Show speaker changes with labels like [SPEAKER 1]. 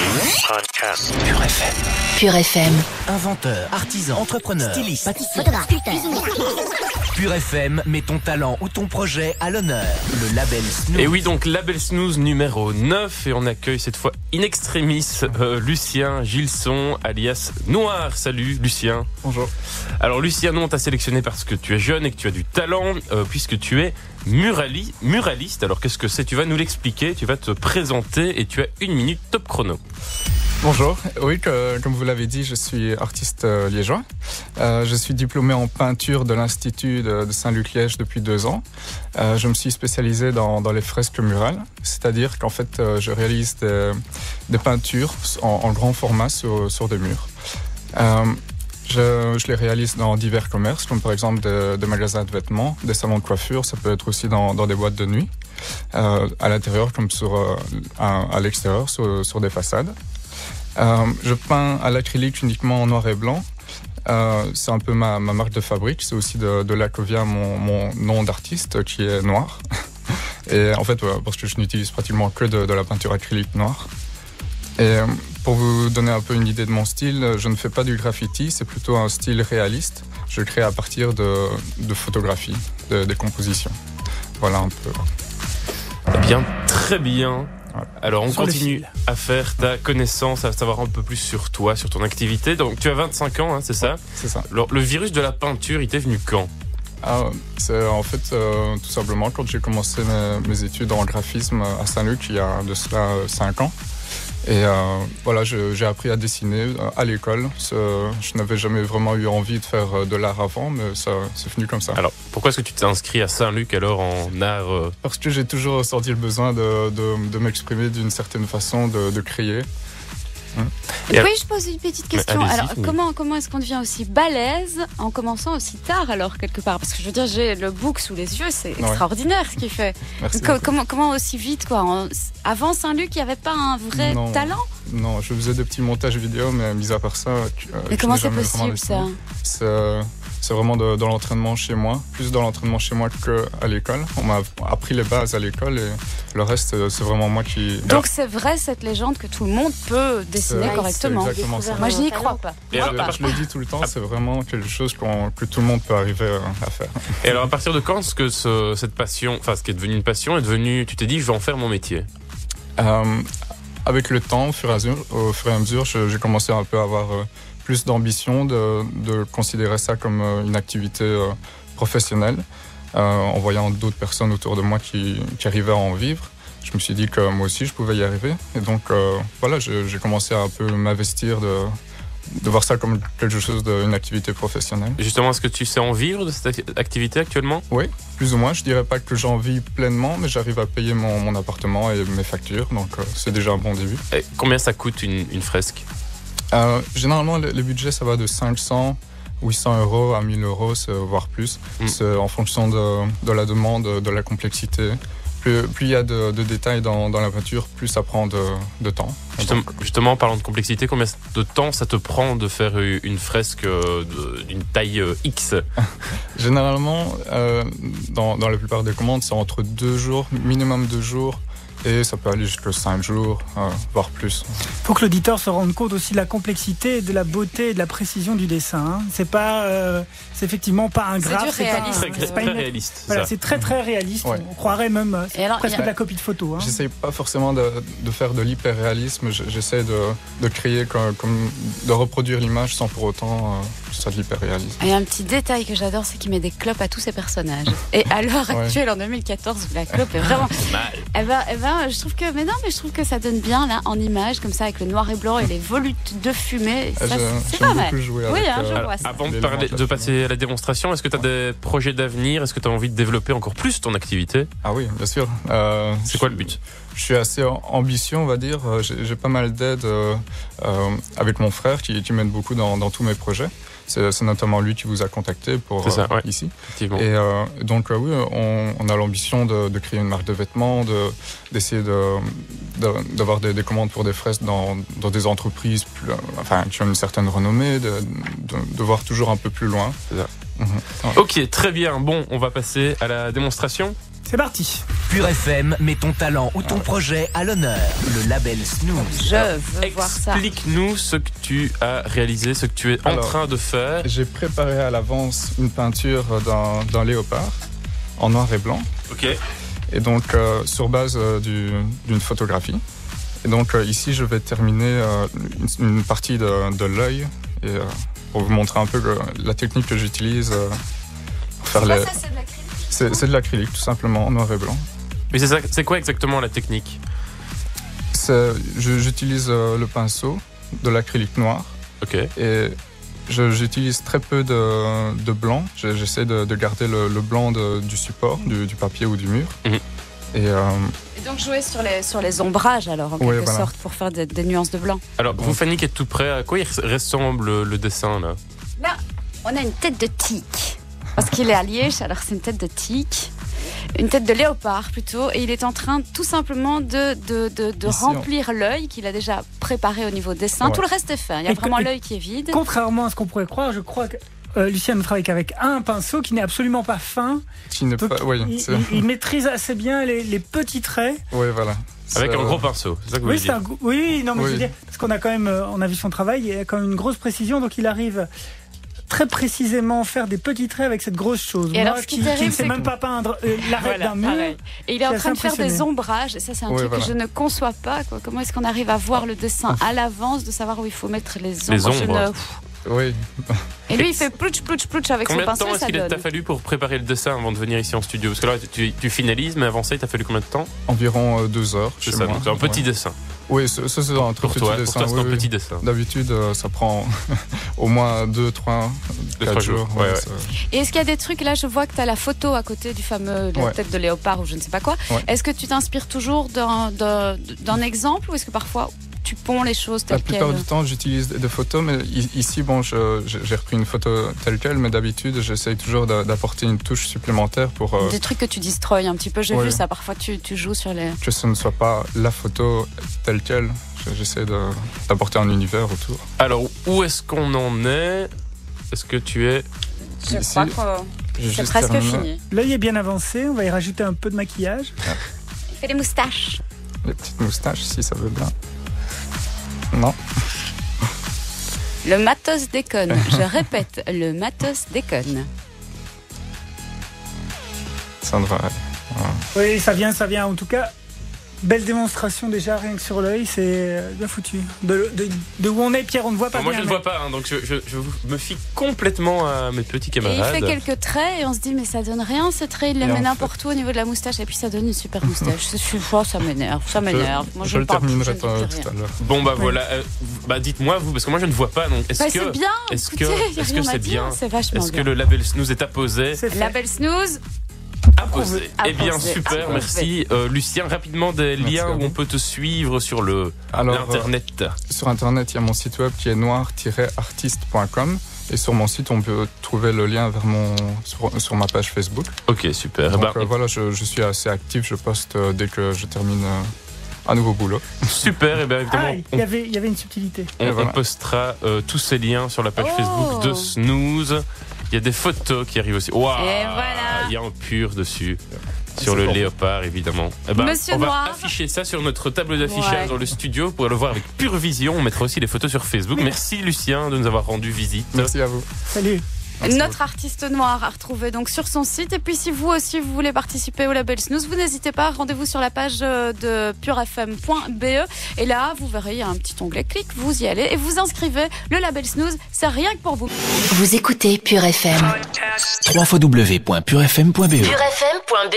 [SPEAKER 1] Podcast.
[SPEAKER 2] Pure FM.
[SPEAKER 3] Pure FM.
[SPEAKER 2] Inventeur, artisan, entrepreneur, styliste, pâtissier,
[SPEAKER 3] Photographe,
[SPEAKER 2] Pure FM met ton talent ou ton projet à l'honneur. Le label Snooze.
[SPEAKER 4] Et oui, donc label Snooze numéro 9. Et on accueille cette fois in extremis Lucien Gilson, alias Noir. Salut Lucien.
[SPEAKER 5] Bonjour.
[SPEAKER 4] Alors Lucien, nous on t'a sélectionné parce que tu es jeune et que tu as du talent, puisque tu es muraliste. Alors qu'est-ce que c'est? Tu vas nous l'expliquer, tu vas te présenter et tu as 1 minute top chrono.
[SPEAKER 5] Bonjour. Oui, comme vous l'avez dit, je suis artiste liégeois. Je suis diplômé en peinture de l'Institut de Saint-Luc-Liège depuis 2 ans. Je me suis spécialisé dans les fresques murales, c'est-à-dire qu'en fait, je réalise des peintures en grand format sur des murs. Je les réalise dans divers commerces, comme par exemple des magasins de vêtements, des salons de coiffure, ça peut être aussi dans des boîtes de nuit, à l'intérieur comme à l'extérieur, sur des façades. Je peins à l'acrylique uniquement en noir et blanc. C'est un peu ma marque de fabrique. C'est aussi de là que vient mon nom d'artiste qui est noir. Et en fait, parce que je n'utilise pratiquement que de la peinture acrylique noire. Et pour vous donner un peu une idée de mon style, je ne fais pas du graffiti, c'est plutôt un style réaliste. Je crée à partir de photographies, des compositions. Voilà un peu.
[SPEAKER 4] Eh bien, très bien.
[SPEAKER 5] Ouais.
[SPEAKER 4] Alors on continue à faire ta connaissance, à savoir un peu plus sur toi, sur ton activité. Donc tu as 25 ans, hein, c'est ça?
[SPEAKER 5] C'est ça.
[SPEAKER 4] Alors, le virus de la peinture, il t'est venu quand?
[SPEAKER 5] C'est en fait tout simplement quand j'ai commencé mes études en graphisme à Saint-Luc il y a de cela 5 ans. Et voilà, j'ai appris à dessiner à l'école. Je n'avais jamais vraiment eu envie de faire de l'art avant, mais ça c'est venu comme ça.
[SPEAKER 4] Alors pourquoi est-ce que tu t'es inscrit à Saint-Luc alors en art
[SPEAKER 5] Parce que j'ai toujours ressenti le besoin de m'exprimer d'une certaine façon, de créer.
[SPEAKER 6] Oui, je pose une petite question. Alors, comment est-ce qu'on devient aussi balèze en commençant aussi tard, alors, quelque part? Parce que je veux dire, j'ai le book sous les yeux, c'est extraordinaire ce qu'il fait.
[SPEAKER 5] Merci.
[SPEAKER 6] Comment aussi vite, quoi? Avant Saint-Luc, il n'y avait pas un vrai talent?
[SPEAKER 5] Non, je faisais des petits montages vidéo, mais mis à part ça...
[SPEAKER 6] Mais comment c'est possible, ça?
[SPEAKER 5] C'est vraiment de l'entraînement chez moi, plus dans l'entraînement chez moi qu'à l'école. On m'a appris les bases à l'école et le reste, c'est vraiment moi qui...
[SPEAKER 6] Donc c'est vrai cette légende que tout le monde peut dessiner correctement.
[SPEAKER 5] C'est exactement ça.
[SPEAKER 6] Moi je n'y crois pas.
[SPEAKER 4] Et alors,
[SPEAKER 5] je le dis tout le temps, c'est vraiment quelque chose que tout le monde peut arriver à faire.
[SPEAKER 4] Et alors à partir de quand est-ce que cette passion, enfin ce qui est devenu une passion, tu t'es dit je vais en faire mon métier?
[SPEAKER 5] Avec le temps, au fur et à mesure, j'ai commencé un peu à avoir plus d'ambition, de considérer ça comme une activité professionnelle, en voyant d'autres personnes autour de moi qui arrivaient à en vivre. Je me suis dit que moi aussi je pouvais y arriver. Et donc voilà, j'ai commencé à un peu m'investir, de voir ça comme quelque chose d'une activité professionnelle.
[SPEAKER 4] Justement, est-ce que tu sais en vivre de cette activité actuellement?
[SPEAKER 5] Oui, plus ou moins. Je dirais pas que j'en vis pleinement, mais j'arrive à payer mon appartement et mes factures, donc c'est déjà un bon début.
[SPEAKER 4] Et combien ça coûte une fresque?
[SPEAKER 5] Généralement, le budget, ça va de 500, 800 euros à 1000 euros, voire plus. C'est en fonction de la demande, de la complexité. Plus il y a de détails dans la peinture, plus ça prend de temps.
[SPEAKER 4] Justement, en parlant de complexité, combien de temps ça te prend de faire une fresque d'une taille X?
[SPEAKER 5] Généralement, dans la plupart des commandes, c'est entre 2 jours, minimum 2 jours. Et ça peut aller jusqu'à 5 jours, voire plus.
[SPEAKER 7] Il faut que l'auditeur se rende compte aussi de la complexité, de la beauté et de la précision du dessin. C'est effectivement pas un graphe.
[SPEAKER 6] C'est du réaliste.
[SPEAKER 4] C'est très réaliste.
[SPEAKER 7] Voilà, c'est très très réaliste. Ouais. On croirait même presque de la copie de photo.
[SPEAKER 5] J'essaye pas forcément de faire de l'hyper-réalisme. J'essaie de créer, de reproduire l'image sans pour autant que ce soit de l'hyper-réalisme.
[SPEAKER 6] Il y a un petit détail que j'adore, c'est qu'il met des clopes à tous ses personnages. Et à l'heure actuelle, en 2014, la clope est vraiment... je trouve que ça donne bien là en image comme ça avec le noir et blanc et les volutes de fumée. C'est pas mal.
[SPEAKER 5] Je vois ça.
[SPEAKER 4] Avant de passer à la démonstration, est-ce que tu as des projets d'avenir? Est-ce que tu as envie de développer encore plus ton activité?
[SPEAKER 5] Ah oui, bien sûr.
[SPEAKER 4] C'est quoi le but?
[SPEAKER 5] Je suis assez ambitieux, on va dire. J'ai pas mal d'aide avec mon frère qui m'aide beaucoup dans tous mes projets. C'est notamment lui qui vous a contacté pour ici. Et donc oui, on a l'ambition de créer une marque de vêtements, d'essayer d'avoir des commandes pour des fresques dans des entreprises qui ont une certaine renommée, de voir toujours un peu plus loin.
[SPEAKER 4] C'est ça. Ok, très bien. Bon, on va passer à la démonstration.
[SPEAKER 7] C'est parti.
[SPEAKER 2] Pure FM met ton talent ou ton projet à l'honneur. Le label Snooze.
[SPEAKER 6] Je veux voir ça.
[SPEAKER 4] Explique-nous ce que tu as réalisé, ce que tu es en train de faire.
[SPEAKER 5] J'ai préparé à l'avance une peinture d'un léopard en noir et blanc.
[SPEAKER 4] Ok.
[SPEAKER 5] Et donc, sur base d'une photographie. Et donc, ici, je vais terminer une partie de l'œil. Et pour vous montrer un peu la technique que j'utilise pour faire
[SPEAKER 6] Ça, c'est de l'acrylique.
[SPEAKER 5] C'est de l'acrylique, tout simplement, en noir et blanc.
[SPEAKER 4] Mais c'est quoi exactement la technique?
[SPEAKER 5] J'utilise le pinceau, de l'acrylique noir.
[SPEAKER 4] Ok.
[SPEAKER 5] Et j'utilise très peu de blanc. J'essaie de garder le blanc du support, du papier ou du mur.
[SPEAKER 4] Mm-hmm.
[SPEAKER 6] Et donc jouer sur les ombrages alors en quelque sorte pour faire des nuances de blanc. Alors
[SPEAKER 4] vous, Fanny, qui êtes tout près, à quoi il ressemble le dessin là?
[SPEAKER 6] Là, on a une tête de tique. Parce qu'il est à Liège, alors c'est une tête de tique. Une tête de léopard plutôt, et il est en train tout simplement de remplir l'œil qu'il a déjà préparé au niveau dessin. Ouais. Tout le reste est fait, il y a vraiment l'œil qui est vide.
[SPEAKER 7] Contrairement à ce qu'on pourrait croire, je crois que Lucien ne travaille qu'avec un pinceau qui n'est absolument pas fin. Il maîtrise assez bien les petits traits.
[SPEAKER 5] Oui, voilà.
[SPEAKER 4] Avec un gros pinceau, c'est ça que vous voulez dire?
[SPEAKER 7] Oui, non, mais je veux dire, parce qu'on a quand même, on a vu son travail, il y a quand même une grosse précision, donc il arrive très précisément faire des petits traits avec cette grosse chose.
[SPEAKER 6] Et
[SPEAKER 7] moi
[SPEAKER 6] alors,
[SPEAKER 7] qui ne sais même pas peindre l'arête d'un mur. Et il est en train de faire des ombrages. Et ça, c'est un truc que je ne conçois pas. Quoi. Comment est-ce qu'on arrive à voir le dessin à l'avance, de savoir où il faut mettre les ombres.
[SPEAKER 5] Oui.
[SPEAKER 6] Et lui, il fait plouch avec son pinceau.
[SPEAKER 4] Combien de temps est-ce qu'il t'a fallu pour préparer le dessin avant de venir ici en studio? Parce que là, tu finalises, mais avant ça, il t'a fallu combien de temps?
[SPEAKER 5] Environ 2 heures.
[SPEAKER 4] C'est ça, donc c'est un petit dessin.
[SPEAKER 5] Oui, ça c'est un très petit dessin.
[SPEAKER 4] Pour toi, c'est un petit dessin.
[SPEAKER 5] D'habitude, ça prend au moins 2, 3, 4 jours.
[SPEAKER 4] Ouais.
[SPEAKER 6] Et est-ce qu'il y a des trucs, là, je vois que tu as la photo à côté du fameux tête de léopard ou je ne sais pas quoi. Ouais. Est-ce que tu t'inspires toujours d'un exemple ou est-ce que parfois tu ponds les choses telles quelles?
[SPEAKER 5] La plupart du temps, j'utilise des photos, mais ici, j'ai repris une photo telle quelle, mais d'habitude, j'essaye toujours d'apporter une touche supplémentaire pour...
[SPEAKER 6] Des trucs que tu destroys un petit peu, j'ai vu ça, parfois tu joues sur les...
[SPEAKER 5] Que ce ne soit pas la photo telle quelle, j'essaie d'apporter un univers autour.
[SPEAKER 4] Alors, où est-ce qu'on en est? Est-ce que tu es...
[SPEAKER 6] Je crois que c'est presque fini.
[SPEAKER 7] L'œil est bien avancé, on va y rajouter un peu de maquillage.
[SPEAKER 6] Il fait des moustaches.
[SPEAKER 5] Les petites moustaches, si ça veut bien. Non.
[SPEAKER 6] Le matos déconne. Je répète, le matos déconne.
[SPEAKER 5] Ça devrait aller.
[SPEAKER 7] Ouais. Oui, ça vient. En tout cas, belle démonstration déjà, rien que sur l'œil, c'est bien foutu. De où on est, Pierre, on ne voit pas
[SPEAKER 4] moi,
[SPEAKER 7] bien.
[SPEAKER 4] Moi, je ne vois pas, donc je me fie complètement à mes petits camarades.
[SPEAKER 6] Et il fait quelques traits et on se dit, mais ça donne rien, ces traits, il les met n'importe où au niveau de la moustache et puis ça donne une super moustache. Ça m'énerve. Moi,
[SPEAKER 5] je le terminerai tout à l'heure.
[SPEAKER 4] Bon, voilà. Dites-moi, vous, parce que moi, je ne vois pas. Donc,
[SPEAKER 6] c'est bien.
[SPEAKER 4] Est-ce que c'est bien?
[SPEAKER 6] C'est vachement bien.
[SPEAKER 4] Est-ce que le label Snooze est apposé?
[SPEAKER 6] Label Snooze
[SPEAKER 4] apposé. Eh bien, super, merci. Lucien, rapidement, des liens où on peut te suivre sur l'Internet.
[SPEAKER 5] Sur Internet, il y a mon site web qui est noir-artiste.com. Et sur mon site, on peut trouver le lien vers sur ma page Facebook.
[SPEAKER 4] Ok, super.
[SPEAKER 5] Donc, voilà, je suis assez actif, je poste dès que je termine un nouveau boulot.
[SPEAKER 4] Super, et bien évidemment.
[SPEAKER 7] Il y avait une subtilité.
[SPEAKER 4] On postera tous ces liens sur la page Facebook de Snooze. Il y a des photos qui arrivent aussi. Waouh,
[SPEAKER 6] voilà.
[SPEAKER 4] Il y a un pur dessus. Sur le léopard, évidemment.
[SPEAKER 6] Monsieur
[SPEAKER 4] on
[SPEAKER 6] Noir.
[SPEAKER 4] va afficher ça sur notre table d'affichage dans le studio. Vous pourrez le voir avec Pure Vision. On mettra aussi les photos sur Facebook. Merci Lucien de nous avoir rendu visite.
[SPEAKER 5] Merci à vous.
[SPEAKER 7] Salut.
[SPEAKER 6] Notre artiste noir à retrouver donc sur son site. Et puis si vous aussi vous voulez participer au label Snooze, vous n'hésitez pas, rendez-vous sur la page de purefm.be et là vous verrez, il y a un petit onglet clic, vous y allez et vous inscrivez. Le label Snooze, c'est rien que pour vous.
[SPEAKER 2] Vous écoutez Pure FM. www.purefm.be.
[SPEAKER 1] purefm.be